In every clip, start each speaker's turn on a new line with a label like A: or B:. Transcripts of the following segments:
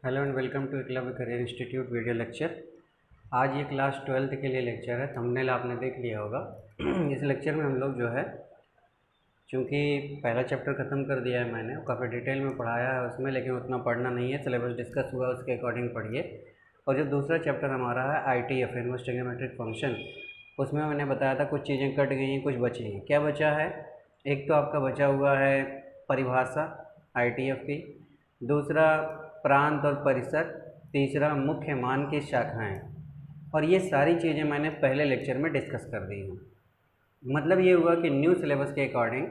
A: Hello and welcome to Eklavya career institute video lecture. आज ये class 12th के लिए लेक्चर है। थंबनेल आपने देख लिया होगा। इस लेक्चर में हम लोग जो है, चूँकि पहला चैप्टर ख़त्म कर दिया है मैंने, काफ़ी डिटेल में पढ़ाया है उसमें, लेकिन उतना पढ़ना नहीं है। सिलेबस डिस्कस हुआ उसके अकॉर्डिंग पढ़िए। और जो दूसरा चैप्टर हमारा है ITF इनवर्स ट्रिग्नोमेट्रिक फंक्शन, उसमें मैंने बताया था कुछ चीज़ें कट गई हैं, कुछ बची हैं। क्या बचा है? एक तो आपका बचा हुआ है परिभाषा ITF की, दूसरा प्रांत और परिसर, तीसरा मुख्य मान की शाखाएं। और ये सारी चीज़ें मैंने पहले लेक्चर में डिस्कस कर दी हूँ। मतलब ये हुआ कि न्यू सिलेबस के अकॉर्डिंग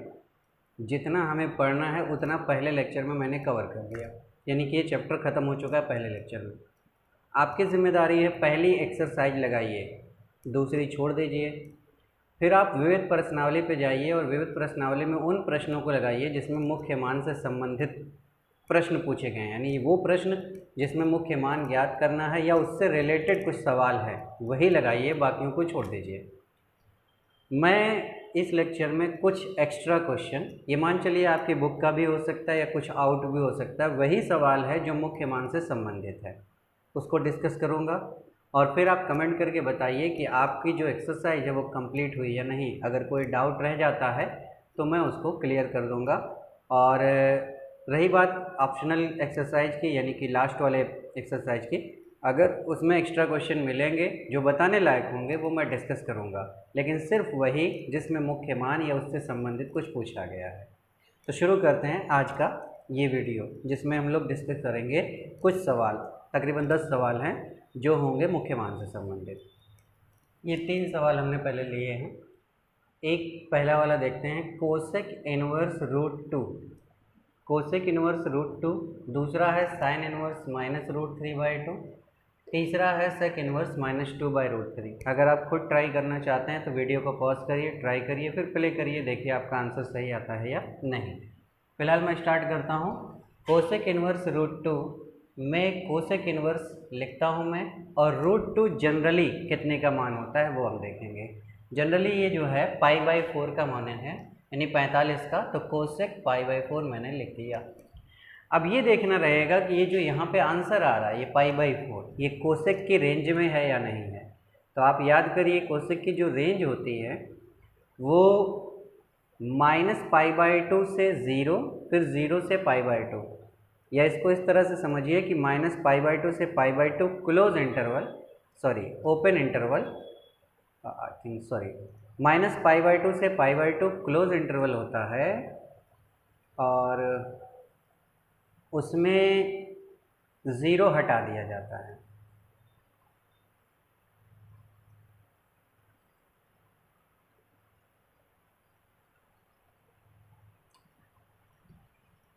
A: जितना हमें पढ़ना है उतना पहले लेक्चर में मैंने कवर कर दिया, यानी कि ये चैप्टर ख़त्म हो चुका है पहले लेक्चर में। आपकी जिम्मेदारी है पहली एक्सरसाइज लगाइए, दूसरी छोड़ दीजिए। फिर आप विविध प्रश्नावली पे जाइए और विविध प्रश्नावली में उन प्रश्नों को लगाइए जिसमें मुख्य मान से संबंधित प्रश्न पूछे गए हैं, यानी वो प्रश्न जिसमें मुख्य मान ज्ञात करना है या उससे रिलेटेड कुछ सवाल है वही लगाइए, बाकियों को छोड़ दीजिए। मैं इस लेक्चर में कुछ एक्स्ट्रा क्वेश्चन, ये मान चलिए आपकी बुक का भी हो सकता है या कुछ आउट भी हो सकता है, वही सवाल है जो मुख्य मान से संबंधित है, उसको डिस्कस करूँगा। और फिर आप कमेंट करके बताइए कि आपकी जो एक्सरसाइज है वो कंप्लीट हुई या नहीं। अगर कोई डाउट रह जाता है तो मैं उसको क्लियर कर दूँगा। और रही बात ऑप्शनल एक्सरसाइज की, यानी कि लास्ट वाले एक्सरसाइज की, अगर उसमें एक्स्ट्रा क्वेश्चन मिलेंगे जो बताने लायक होंगे वो मैं डिस्कस करूँगा, लेकिन सिर्फ वही जिसमें मुख्य मान या उससे संबंधित कुछ पूछा गया है। तो शुरू करते हैं आज का ये वीडियो, जिसमें हम लोग डिस्कस करेंगे कुछ सवाल, तकरीबन 10 सवाल हैं जो होंगे मुख्य मान से संबंधित। ये 3 सवाल हमने पहले लिए हैं। एक पहला वाला देखते हैं, cosec inverse root 2, cosec inverse root 2। दूसरा है साइन इनवर्स -√3/2। तीसरा है सेक इनवर्स -2/√3। अगर आप खुद ट्राई करना चाहते हैं तो वीडियो को पॉज करिए, ट्राई करिए, फिर प्ले करिए, देखिए आपका आंसर सही आता है या नहीं। फिलहाल मैं स्टार्ट करता हूँ। कोसेक इनवर्स रूट 2 में कोसेक इनवर्स लिखता हूँ मैं, और रूट 2 जनरली कितने का मान होता है वो हम देखेंगे। जनरली ये जो है π/4 का मान है, यानी 45 का, तो कोसेक π/4 मैंने लिख दिया। अब ये देखना रहेगा कि ये जो यहाँ पे आंसर आ रहा है ये π/4, ये कोसेक की रेंज में है या नहीं है। तो आप याद करिए कोसेक की जो रेंज होती है वो -π/2 से 0, फिर 0 से π/2, या इसको इस तरह से समझिए कि -π/2 से π/2 close interval, sorry open interval, -π/2 से π/2 क्लोज इंटरवल होता है, और उसमें 0 हटा दिया जाता है।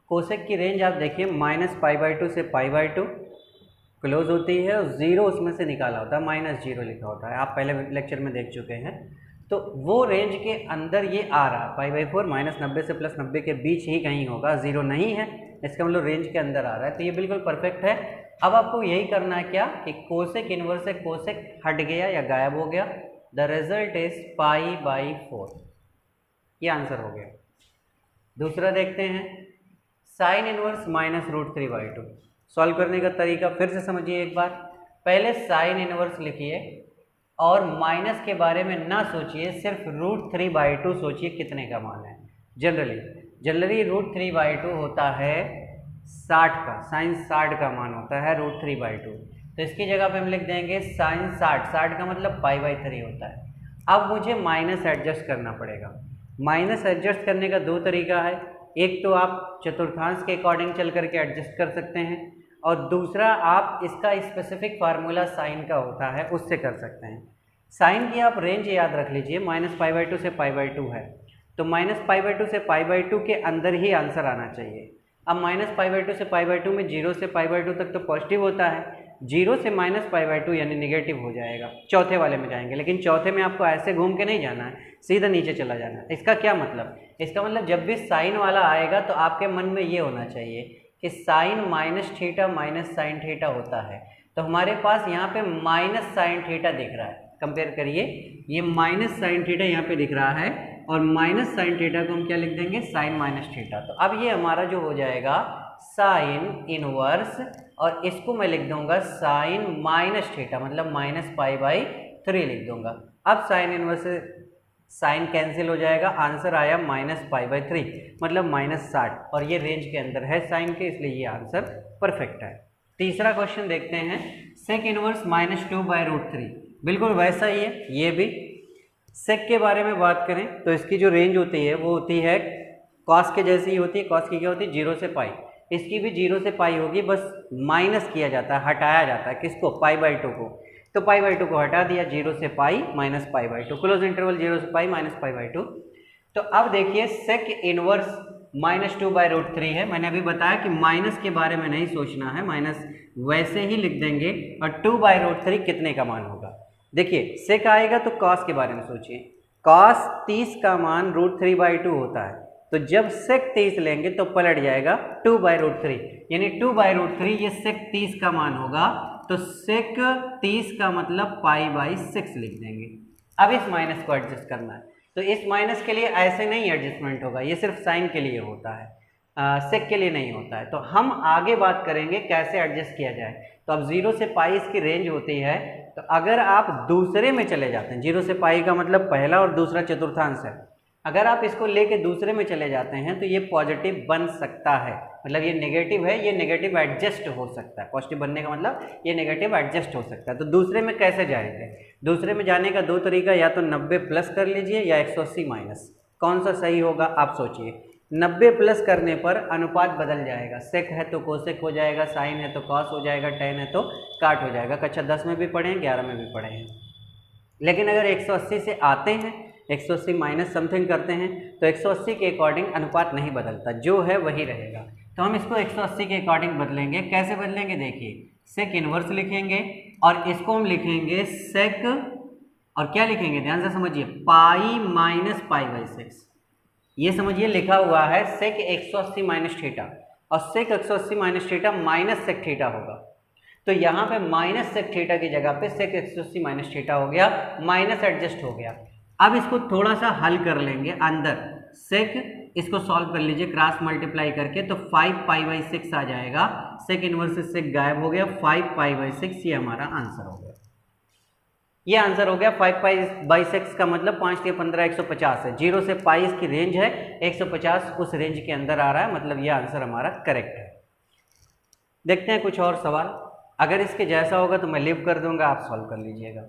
A: कोसेक की रेंज आप देखिए -π/2 से π/2 क्लोज होती है, और 0 उसमें से निकाला होता है, -0 लिखा होता है, आप पहले लेक्चर में देख चुके हैं। तो वो रेंज के अंदर ये आ रहा है, π/4 -90 से +90 के बीच ही कहीं होगा, 0 नहीं है, इसका मतलब रेंज के अंदर आ रहा है, तो ये बिल्कुल परफेक्ट है। अब आपको यही करना है क्या कि कोसेक इनवर्स से कोसेक हट गया या गायब हो गया, द रिजल्ट इज π/4, ये आंसर हो गया। दूसरा देखते हैं, साइन इनवर्स -√3/2। सॉल्व करने का तरीका फिर से समझिए एक बार। पहले साइन इनवर्स लिखिए और माइनस के बारे में ना सोचिए, सिर्फ √3/2 सोचिए कितने का मान है। जनरली √3/2 होता है 60 का, साइन 60 का मान होता है √3/2। तो इसकी जगह पे हम लिख देंगे साइन 60, 60 का मतलब π/3 होता है। अब मुझे माइनस एडजस्ट करना पड़ेगा। माइनस एडजस्ट करने का 2 तरीका है, एक तो आप चतुर्थांश के अकॉर्डिंग चल करके एडजस्ट कर सकते हैं, और दूसरा आप इसका स्पेसिफिक फार्मूला साइन का होता है उससे कर सकते हैं। साइन की आप रेंज याद रख लीजिए, -π/2 से π/2 है, तो -π/2 से π/2 के अंदर ही आंसर आना चाहिए। अब -π/2 से π/2 में 0 से π/2 तक तो पॉजिटिव होता है, 0 से -π/2 यानी निगेटिव हो जाएगा, चौथे वाले में जाएंगे, लेकिन चौथे में आपको ऐसे घूम के नहीं जाना है, सीधा नीचे चला जाना है। इसका क्या मतलब? इसका मतलब जब भी साइन वाला आएगा तो आपके मन में ये होना चाहिए कि साइन -θ -sin θ होता है, तो हमारे पास यहाँ पे -sin θ दिख रहा है। कंपेयर करिए, ये -sin θ यहाँ पे दिख रहा है, और -sin θ को हम क्या लिख देंगे, sin -θ। तो अब ये हमारा जो हो जाएगा साइन इनवर्स, और इसको मैं लिख दूंगा साइन माइनस थीटा, मतलब -π/3 लिख दूंगा। अब साइन इनवर्स से साइन कैंसिल हो जाएगा, आंसर आया -π/3 मतलब -60, और ये रेंज के अंदर है साइन के, इसलिए ये आंसर परफेक्ट है। तीसरा क्वेश्चन देखते हैं, सेक इनवर्स -2/√3, बिल्कुल वैसा ही है ये भी। सेक के बारे में बात करें तो इसकी जो रेंज होती है वो होती है कॉस के जैसी ही होती है। कॉस की क्या होती है? 0 से पाई। इसकी भी 0 से पाई होगी, बस माइनस किया जाता है, हटाया जाता है। किसको? π/2 को। तो π/2 को हटा दिया, 0 से पाई -π/2, क्लोज इंटरवल 0 से पाई -π/2। तो अब देखिए सेक इनवर्स -2/√3 है। मैंने अभी बताया कि माइनस के बारे में नहीं सोचना है, माइनस वैसे ही लिख देंगे। और 2/√3 कितने का मान होगा? देखिए सेक आएगा तो कॉस के बारे में सोचिए। कॉस 30 का मान √3/2 होता है, तो जब सेक 30 लेंगे तो पलट जाएगा 2/√3, यानी 2/√3 ये सेक 30 का मान होगा। तो सेक 30 का मतलब π/6 लिख देंगे। अब इस माइनस को एडजस्ट करना है, तो इस माइनस के लिए ऐसे नहीं एडजस्टमेंट होगा, ये सिर्फ साइन के लिए होता है, सेक के लिए नहीं होता है। तो हम आगे बात करेंगे कैसे एडजस्ट किया जाए। तो अब 0 से पाई इसकी रेंज होती है, तो अगर आप दूसरे में चले जाते हैं, 0 से पाई का मतलब पहला और दूसरा चतुर्थांश है, अगर आप इसको लेके दूसरे में चले जाते हैं तो ये पॉजिटिव बन सकता है, मतलब ये नेगेटिव है, ये नेगेटिव एडजस्ट हो सकता है। पॉजिटिव बनने का मतलब ये नेगेटिव एडजस्ट हो सकता है। तो दूसरे में कैसे जाएंगे? दूसरे में जाने का दो तरीका, या तो 90 प्लस कर लीजिए या 180 माइनस। कौन सा सही होगा आप सोचिए। 90 प्लस करने पर अनुपात बदल जाएगा, सेक है तो कोसेक हो जाएगा, साइन है तो कॉस हो जाएगा, टेन है तो काट हो जाएगा। कक्षा 10 में भी पढ़े हैं, 11 में भी पढ़े हैं। लेकिन अगर 180 से आते हैं, 180 माइनस समथिंग करते हैं, तो 180 के अकॉर्डिंग अनुपात नहीं बदलता, जो है वही रहेगा। तो हम इसको 180 के अकॉर्डिंग बदलेंगे। कैसे बदलेंगे? देखिए सेक इनवर्स लिखेंगे और इसको हम लिखेंगे सेक, और क्या लिखेंगे ध्यान से समझिए, पाई माइनस π/6। ये समझिए लिखा हुआ है सेक 180 माइनस थीटा, और sec 180 minus theta minus sec theta होगा। तो यहाँ पे माइनस सेक थीटा की जगह पे सेक 180 माइनस थीटा हो गया, माइनस एडजस्ट हो गया। अब इसको थोड़ा सा हल कर लेंगे अंदर, सेक इसको सॉल्व कर लीजिए क्रॉस मल्टीप्लाई करके, तो 5π/6 आ जाएगा। सेक इनवर्स से सेक गायब हो गया, 5π/6 ये हमारा आंसर हो गया। ये आंसर हो गया 5π/6 का मतलब 5 × 15 150 है। 0 से पाई इसकी रेंज है, 150 उस रेंज के अंदर आ रहा है, मतलब ये आंसर हमारा करेक्ट है। देखते हैं कुछ और सवाल। अगर इसके जैसा होगा तो मैं लीव कर दूंगा, आप सॉल्व कर लीजिएगा।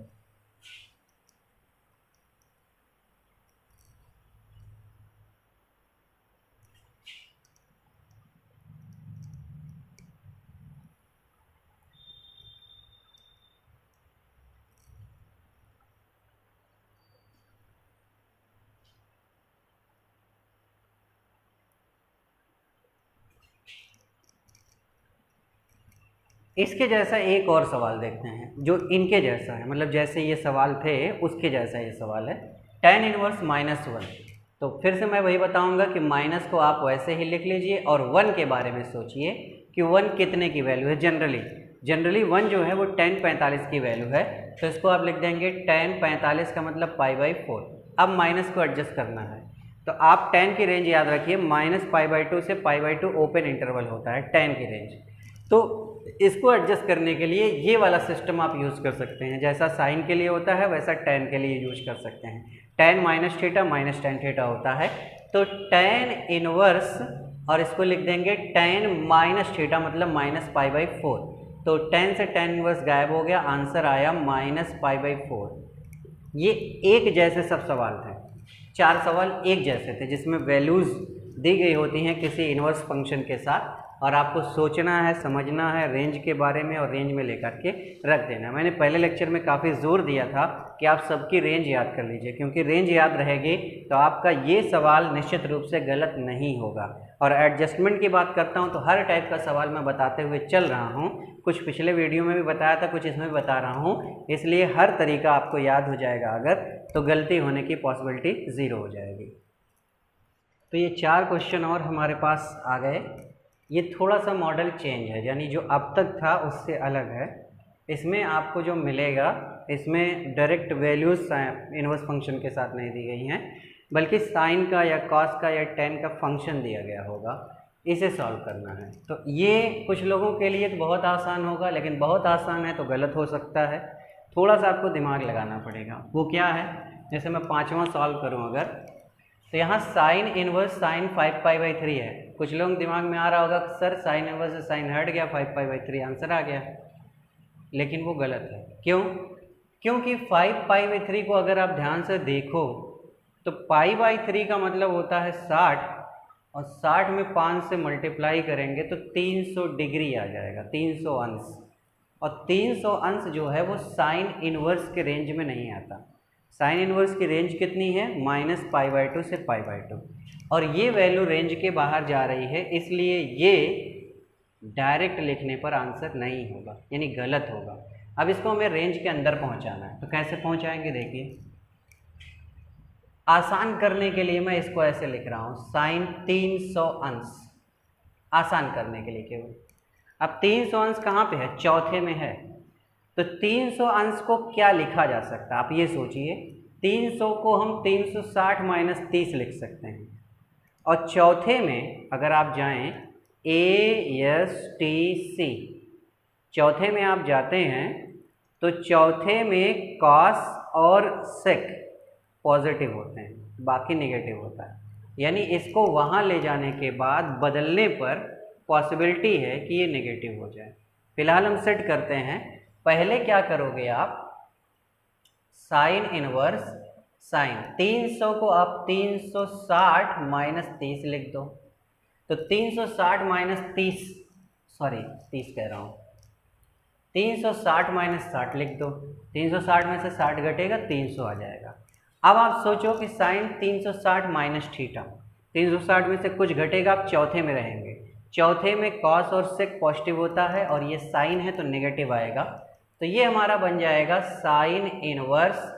A: इसके जैसा एक और सवाल देखते हैं जो इनके जैसा है, मतलब जैसे ये सवाल थे उसके जैसा ये सवाल है। tan inverse -1। तो फिर से मैं वही बताऊंगा कि माइनस को आप वैसे ही लिख लीजिए और 1 के बारे में सोचिए कि 1 कितने की वैल्यू है। जनरली 1 जो है वो tan 45 की वैल्यू है, तो इसको आप लिख देंगे tan 45 का मतलब π/4। अब माइनस को एडजस्ट करना है, तो आप tan की रेंज याद रखिए, -π/2 से π/2 ओपन इंटरवल होता है tan की रेंज। तो इसको एडजस्ट करने के लिए ये वाला सिस्टम आप यूज़ कर सकते हैं, जैसा साइन के लिए होता है वैसा tan के लिए यूज कर सकते हैं। tan minus theta minus tan theta होता है, तो tan इनवर्स और इसको लिख देंगे tan माइनस थीटा मतलब -π/4। तो tan से tan इनवर्स गायब हो गया, आंसर आया -π/4। ये एक जैसे सब सवाल थे, 4 सवाल एक जैसे थे जिसमें वैल्यूज़ दी गई होती हैं किसी इनवर्स फंक्शन के साथ, और आपको सोचना है, समझना है रेंज के बारे में और रेंज में लेकर के रख देना। मैंने पहले लेक्चर में काफ़ी ज़ोर दिया था कि आप सबकी रेंज याद कर लीजिए, क्योंकि रेंज याद रहेगी तो आपका ये सवाल निश्चित रूप से गलत नहीं होगा। और एडजस्टमेंट की बात करता हूँ तो हर टाइप का सवाल मैं बताते हुए चल रहा हूँ, कुछ पिछले वीडियो में भी बताया था, कुछ इसमें भी बता रहा हूँ, इसलिए हर तरीका आपको याद हो जाएगा अगर, तो गलती होने की पॉसिबिलिटी ज़ीरो हो जाएगी। तो ये 4 क्वेश्चन और हमारे पास आ गए। ये थोड़ा सा मॉडल चेंज है, यानी जो अब तक था उससे अलग है। इसमें आपको जो मिलेगा, इसमें डायरेक्ट वैल्यूज़ इनवर्स फंक्शन के साथ नहीं दी गई हैं, बल्कि साइन का या कॉस का या tan का फंक्शन दिया गया होगा। इसे सॉल्व करना है। तो ये कुछ लोगों के लिए तो बहुत आसान होगा, लेकिन बहुत आसान है तो गलत हो सकता है, थोड़ा सा आपको दिमाग लगाना पड़ेगा। वो क्या है, जैसे मैं 5वां सॉल्व करूं अगर, तो यहाँ साइन इनवर्स साइन 5π/3 है। कुछ लोग दिमाग में आ रहा होगा सर साइन इनवर्स से साइन हट गया, 5π/3 आंसर आ गया, लेकिन वो गलत है। क्यों? क्योंकि 5π/3 को अगर आप ध्यान से देखो तो π/3 का मतलब होता है 60, और 60 में 5 से मल्टीप्लाई करेंगे तो 300 डिग्री आ जाएगा, 300 अंश। और 300 अंश जो है वो साइन इनवर्स के रेंज में नहीं आता। साइन इनवर्स की रेंज कितनी है, -π/2 से π/2, और ये वैल्यू रेंज के बाहर जा रही है, इसलिए ये डायरेक्ट लिखने पर आंसर नहीं होगा, यानी गलत होगा। अब इसको हमें रेंज के अंदर पहुंचाना है, तो कैसे पहुंचाएंगे देखिए। आसान करने के लिए मैं इसको ऐसे लिख रहा हूँ, साइन 300 अंश, आसान करने के लिए केवल। अब 300 अंश कहाँ पे है, चौथे में है, तो 300 अंश को क्या लिखा जा सकता है, आप ये सोचिए। 300 को हम 360 - 30 लिख सकते हैं, और चौथे में अगर आप जाएं ASTC, चौथे में आप जाते हैं तो चौथे में कॉस और सेक पॉजिटिव होते हैं, बाकी नेगेटिव होता है, यानी इसको वहाँ ले जाने के बाद बदलने पर पॉसिबिलिटी है कि ये नेगेटिव हो जाए। फिलहाल हम सेट करते हैं। पहले क्या करोगे आप, साइन इनवर्स साइन 300 को आप 360 - 30 लिख दो, तो 360 - 30, सॉरी 30 कह रहा हूँ, 360 - 60 लिख दो, 360 में से 60 घटेगा 300 आ जाएगा। अब आप सोचो कि साइन 360 माइनस थीटा, 360 में से कुछ घटेगा, आप चौथे में रहेंगे, चौथे में कॉस और सेक पॉजिटिव होता है, और ये साइन है तो नेगेटिव आएगा, तो ये हमारा बन जाएगा sine inverse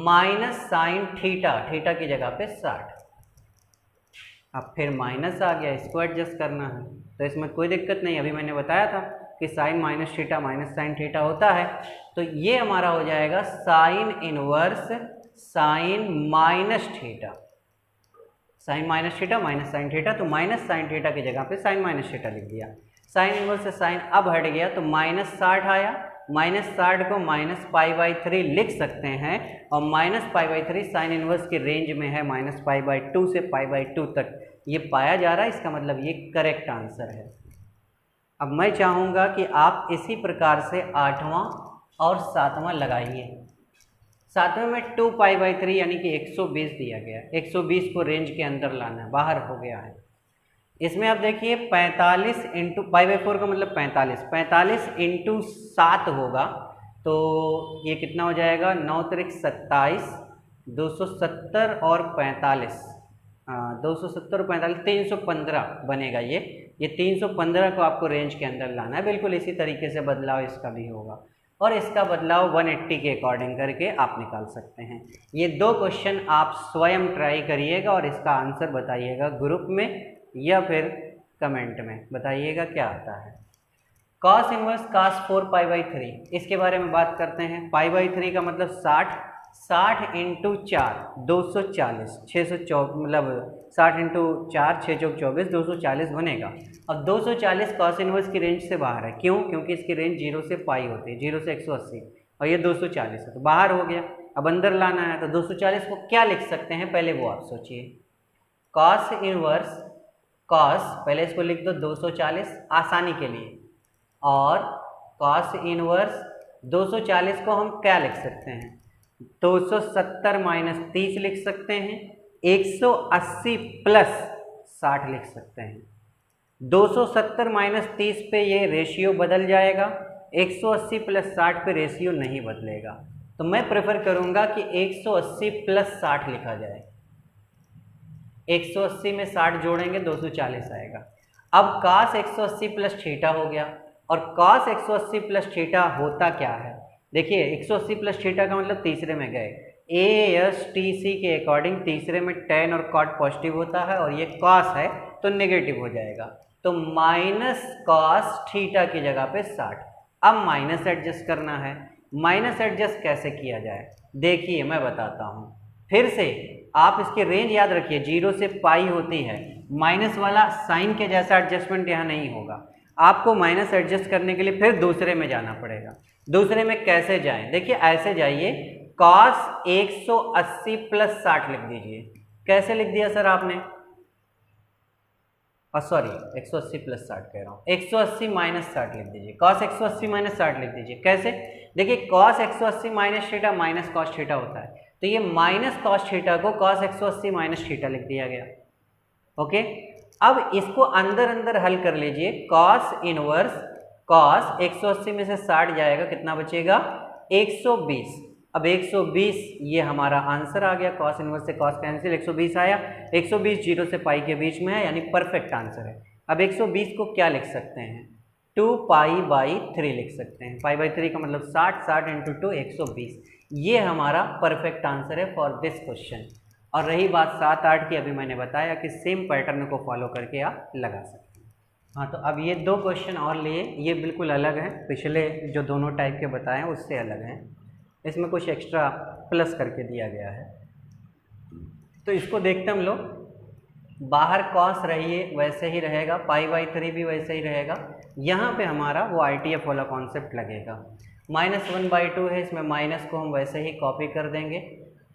A: minus sine theta, theta की जगह पे 60। अब फिर माइनस आ गया, इसको एडजस्ट करना है, तो इसमें कोई दिक्कत नहीं, अभी मैंने बताया था कि sine minus theta minus sine theta होता है, तो ये हमारा हो जाएगा sine inverse sine minus theta, sine minus theta minus sine theta, तो माइनस साइन थीटा की जगह पे साइन माइनस थीटा लिख दिया। साइन इनवर्स से साइन अब हट गया तो -60 आया, -60 को -π/3 लिख सकते हैं, और -π/3 साइन इनवर्स के रेंज में है, -π/2 से π/2 तक ये पाया जा रहा है, इसका मतलब ये करेक्ट आंसर है। अब मैं चाहूँगा कि आप इसी प्रकार से 8वां और 7वां लगाइए। 7वें में 2π/3 यानी कि 120 दिया गया, 120 को रेंज के अंदर लाना है, बाहर हो गया है। इसमें आप देखिए 45 इंटू π/4 का मतलब 45, 45 इंटू 7 होगा, तो ये कितना हो जाएगा, 9 त्रिक 27, 270 और 45, 270 और 45 315 बनेगा। ये 315 को आपको रेंज के अंदर लाना है। बिल्कुल इसी तरीके से बदलाव इसका भी होगा, और इसका बदलाव 180 के अकॉर्डिंग करके आप निकाल सकते हैं। ये 2 क्वेश्चन आप स्वयं ट्राई करिएगा और इसका आंसर बताइएगा ग्रुप में या फिर कमेंट में, बताइएगा क्या आता है। कॉस इनवर्स cos 4π/3, इसके बारे में बात करते हैं। π/3 का मतलब 60, 60 इंटू 4 240, 624 मतलब 60 इंटू 4 6 चौक 24, 240 बनेगा। अब 240 कॉस इनवर्स की रेंज से बाहर है, क्यों? क्योंकि इसकी रेंज 0 से पाई होती है, 0 से 180, और ये 240 है तो बाहर हो गया। अब अंदर लाना है तो 240 को क्या लिख सकते हैं, पहले वो आप सोचिए। कॉस इनवर्स कॉस, पहले इसको लिख दो 240 आसानी के लिए, और कॉस इनवर्स 240 को हम क्या लिख सकते हैं, 270 - 30 लिख सकते हैं, 180 प्लस 60 लिख सकते हैं। 270 - 30 पे ये रेशियो बदल जाएगा, 180 प्लस 60 पे रेशियो नहीं बदलेगा, तो मैं प्रेफर करूंगा कि 180 प्लस 60 लिखा जाए। 180 में 60 जोड़ेंगे 240 आएगा। अब cos 180 प्लस थीटा हो गया, और cos 180 प्लस थीटा होता क्या है, देखिए 180 प्लस थीटा का मतलब तीसरे में गए, ASTC के अकॉर्डिंग तीसरे में tan और cot पॉजिटिव होता है, और ये cos है तो नेगेटिव हो जाएगा, तो माइनस cos थीटा की जगह पे 60। अब माइनस एडजस्ट करना है, माइनस एडजस्ट कैसे किया जाए देखिए मैं बताता हूँ। फिर से आप इसकी रेंज याद रखिए, 0 से पाई होती है, माइनस वाला साइन के जैसा एडजस्टमेंट यहाँ नहीं होगा। आपको माइनस एडजस्ट करने के लिए फिर दूसरे में जाना पड़ेगा। दूसरे में कैसे जाएं? देखिए ऐसे जाइए, cos 180 प्लस 60 लिख दीजिए। कैसे लिख दिया सर आपने? सॉरी 180 प्लस 60 कह रहा हूँ, 180 माइनस 60 लिख दीजिए। cos 180 माइनस 60 लिख दीजिए। कैसे? देखिए cos 180 minus theta minus cos theta होता है, तो ये माइनस कॉस थीटा को cos 180 माइनस थीटा लिख दिया गया। ओके, अब इसको अंदर अंदर हल कर लीजिए। cos इनवर्स cos 180 में से 60 जाएगा, कितना बचेगा? 120। अब 120 ये हमारा आंसर आ गया। cos इनवर्स से cos कैंसिल, 120 आया। 120 0 से पाई के बीच में है, यानी परफेक्ट आंसर है। अब 120 को क्या लिख सकते हैं? 2 पाई बाई 3 लिख सकते हैं। पाई बाई 3 का मतलब 60, 60 इंटू 2 120। ये हमारा परफेक्ट आंसर है फॉर दिस क्वेश्चन। और रही बात 7, 8 की, अभी मैंने बताया कि सेम पैटर्न को फॉलो करके आप लगा सकते हैं। हाँ, तो अब ये 2 क्वेश्चन और लिए, ये बिल्कुल अलग हैं, पिछले जो दोनों टाइप के बताए हैं उससे अलग हैं। इसमें कुछ एक्स्ट्रा प्लस करके दिया गया है, तो इसको देखते हम लोग। बाहर कॉस रहिए वैसे ही रहेगा, पाई बाई 3 भी वैसे ही रहेगा। यहाँ पे हमारा वो ITF वाला कॉन्सेप्ट लगेगा। -1/2 है, इसमें माइनस को हम वैसे ही कॉपी कर देंगे,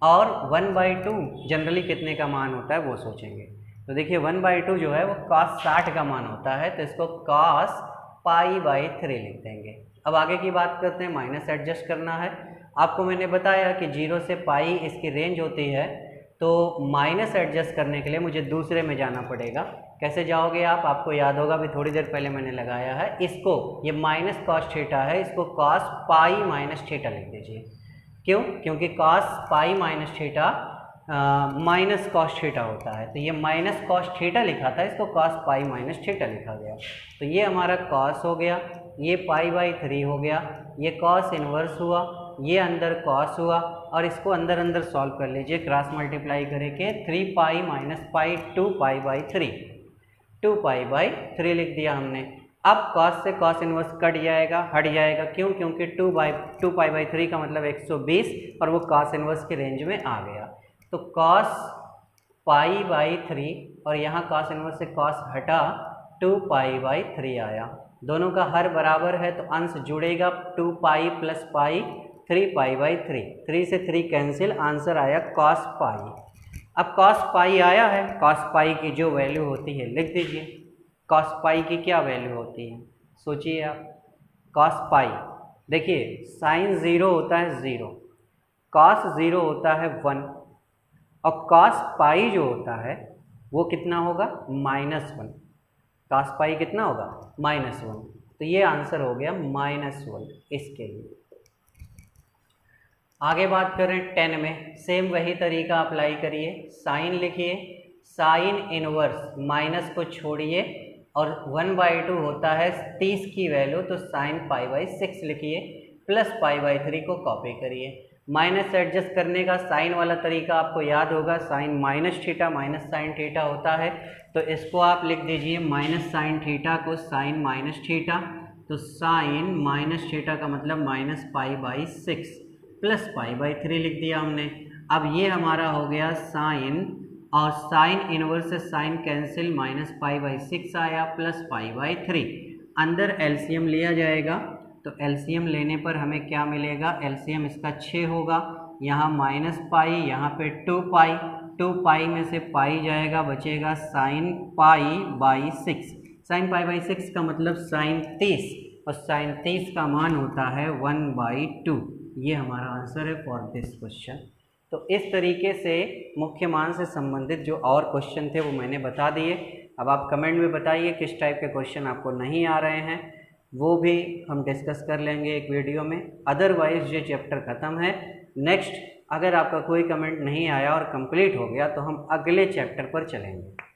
A: और 1/2 जनरली कितने का मान होता है वो सोचेंगे। तो देखिए 1/2 जो है वो cos 60 का मान होता है, तो इसको cos पाई बाई 3 लिख देंगे। अब आगे की बात करते हैं, माइनस एडजस्ट करना है। आपको मैंने बताया कि 0 से पाई इसकी रेंज होती है, तो माइनस एडजस्ट करने के लिए मुझे दूसरे में जाना पड़ेगा। कैसे जाओगे आप? आपको याद होगा, अभी थोड़ी देर पहले मैंने लगाया है इसको, ये माइनस कॉस थीटा है, इसको cos पाई माइनस थीटा लिख दीजिए। क्यों? क्योंकि cos pi minus theta minus cos theta होता है, तो ये माइनस कॉस थीटा लिखा था, इसको cos पाई माइनस थीटा लिखा गया। तो ये हमारा cos हो गया, ये पाई बाई 3 हो गया, ये cos इनवर्स हुआ, ये अंदर cos हुआ, और इसको अंदर अंदर सॉल्व कर लीजिए, क्रॉस मल्टीप्लाई करके 3 pi minus pi 2 pi by 3, 2 pi by 3 लिख दिया हमने। अब cos से cos इनवर्स कट जाएगा, हट जाएगा। क्यों? क्योंकि 2 पाई बाई 3 का मतलब 120, और वो cos इनवर्स की रेंज में आ गया। तो cos पाई बाई 3, और यहाँ cos इनवर्स से cos हटा, 2 पाई बाई 3 आया। दोनों का हर बराबर है, तो अंश जुड़ेगा, 2 pi plus pi 3 pi by 3, 3 से 3 कैंसिल, आंसर आया cos पाई। अब cos पाई आया है, cos पाई की जो वैल्यू होती है लिख दीजिए। cos पाई की क्या वैल्यू होती है? सोचिए आप। cos पाई, देखिए साइन 0 होता है 0, cos 0 होता है 1, और cos पाई जो होता है वो कितना होगा? -1। cos पाई कितना होगा? -1। तो ये आंसर हो गया -1 इसके लिए। आगे बात करें 10 में, सेम वही तरीका अप्लाई करिए। साइन लिखिए, साइन इनवर्स, माइनस को छोड़िए, और 1/2 होता है 30 की वैल्यू, तो साइन पाई बाई 6 लिखिए, प्लस पाई बाई 3 को कॉपी करिए। माइनस एडजस्ट करने का साइन वाला तरीका आपको याद होगा, sine minus theta minus sine theta होता है, तो इसको आप लिख दीजिए माइनस साइन थीटा को साइन माइनस थीटा, तो साइन माइनस थीटा का मतलब minus pi by 6 plus pi by 3 लिख दिया हमने। अब ये हमारा हो गया साइन, और साइन इनवर्स से sine cancel, minus pi by 6 आया, प्लस पाई बाई 3। अंदर एलसीएम लिया जाएगा, तो एलसीएम लेने पर हमें क्या मिलेगा? एलसीएम इसका 6 होगा, यहाँ माइनस पाई, यहाँ पे 2 पाई, 2 पाई में से पाई जाएगा, बचेगा sine pi by 6। Sine pi by 6 का मतलब साइन 30, और साइन 30 का मान होता है 1/2। ये हमारा आंसर है फॉर दिस क्वेश्चन। तो इस तरीके से मुख्य मान से संबंधित जो और क्वेश्चन थे वो मैंने बता दिए। अब आप कमेंट में बताइए किस टाइप के क्वेश्चन आपको नहीं आ रहे हैं, वो भी हम डिस्कस कर लेंगे एक वीडियो में। अदरवाइज ये चैप्टर ख़त्म है। नेक्स्ट अगर आपका कोई कमेंट नहीं आया और कंप्लीट हो गया तो हम अगले चैप्टर पर चलेंगे।